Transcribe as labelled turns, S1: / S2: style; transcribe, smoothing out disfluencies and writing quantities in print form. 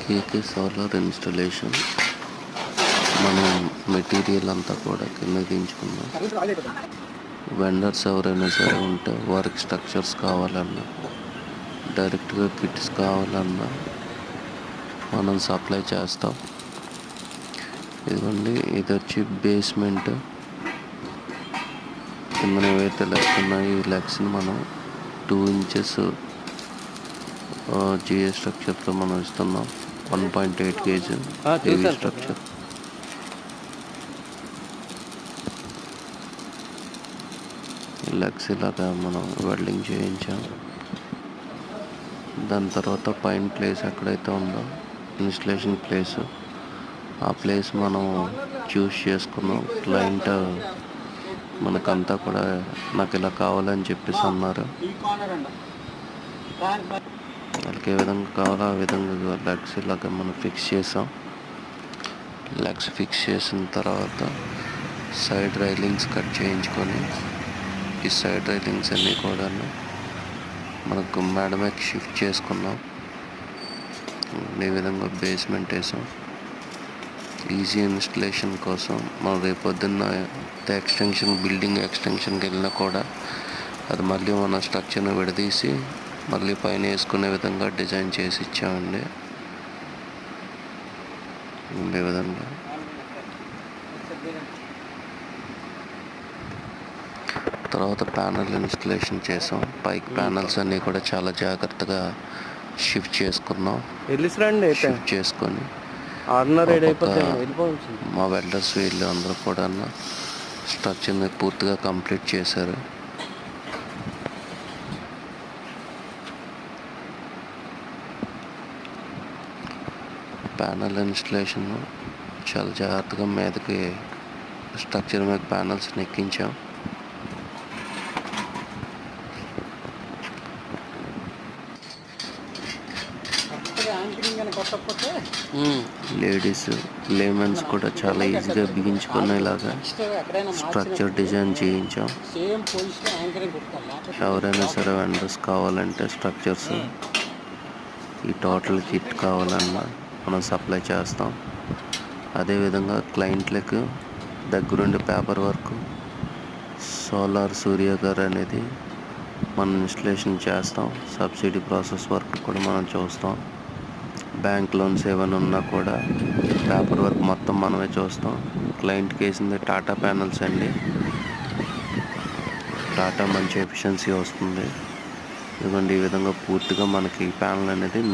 S1: కేకే solar installation. మనం material అంతా కూడా కింద దించుకున్నాం. వెండర్స్ ఎవరైనా సరే ఉంటే వారికి స్ట్రక్చర్స్ కావాలన్నా, డైరెక్ట్గా కిట్స్ కావాలన్నా మనం సప్లై చేస్తాం. ఇదిగోండి, ఇది వచ్చి బేస్మెంట్. కింద ఏవైతే లెగ్స్ ఉన్నాయో ఈ లెగ్స్ని మనం 2 inches జిఏ స్ట్రక్చర్తో మనం ఇస్తున్నాం. 1.8 kg హెవీ స్ట్రక్చర్. లెగ్స్ ఇలాగా మనం వెల్డింగ్ చేయించాం. దాని తర్వాత పైన ప్లేస్ ఎక్కడైతే ఉందో ఇన్స్టలేషన్ ప్లేస్, ఆ ప్లేస్ మనం చూస్ చేసుకున్నాం. క్లయింట్ మనకంతా కూడా నాకు ఇలా కావాలని చెప్పేసి అన్నారు. వాళ్ళకి ఏ విధంగా కావాలో ఆ విధంగా లెగ్స్ ఇలాగ మనం ఫిక్స్ చేసాం. లెగ్స్ ఫిక్స్ చేసిన తర్వాత సైడ్ రైలింగ్స్ కట్ చేయించుకొని ఈ సైడ్ రైలింగ్స్ అన్నీ కూడా మనకు మేడ మీద షిఫ్ట్ చేసుకున్నాం. ఈ విధంగా బేస్మెంట్ వేసాం. ఈజీ ఇన్స్టలేషన్ కోసం మనం రేపొద్దున్న బిల్డింగ్ ఎక్స్టెన్షన్కి వెళ్ళినా కూడా అది మళ్ళీ మన స్ట్రక్చర్ని విడదీసి మళ్ళీ పైన వేసుకునే విధంగా డిజైన్ చేసి ఇచ్చామండి. ఈ విధంగా తర్వాత ప్యానల్ ఇన్స్టలేషన్ చేసాం. పైకి ప్యానల్స్ అన్నీ కూడా చాలా జాగ్రత్తగా షిఫ్ట్ చేసుకున్నాం. షిఫ్ట్ చేసుకొని మా వెల్డర్స్ వీళ్ళు అందరూ కూడా స్ట్రక్చర్ని పూర్తిగా కంప్లీట్ చేశారు. ప్యానల్ ఇన్స్టలేషన్ చాలా జాగ్రత్తగా మీదకి స్ట్రక్చర్ మీద ప్యానల్స్ని ఎక్కించాం. లేడీస్ లేమన్స్ కూడా చాలా ఈజీగా బిగించుకునేలాగా స్ట్రక్చర్ డిజైన్ చేయించాం. ఎవరైనా సరే వెండర్స్ కావాలంటే స్ట్రక్చర్స్ ఈ టోటల్ కిట్ కావాలన్నా మనం సప్లై చేస్తాం. అదేవిధంగా క్లయింట్లకు దగ్గరుండి పేపర్ వర్క్, సోలార్ సూర్యగర్ అనేది మనం ఇన్స్టలేషన్ చేస్తాం. సబ్సిడీ ప్రాసెస్ వర్క్ కూడా మనం చూస్తాం. బ్యాంక్ లోన్స్ ఏమైనా ఉన్నా కూడా పేపర్ వర్క్ మొత్తం మనమే చూస్తాం. క్లయింట్కి వేసింది టాటా ప్యానల్స్ అండి. టాటా మంచి ఎఫిషియన్సీ వస్తుంది. ఎందుకంటే ఈ విధంగా పూర్తిగా మనకి ప్యానల్ అనేది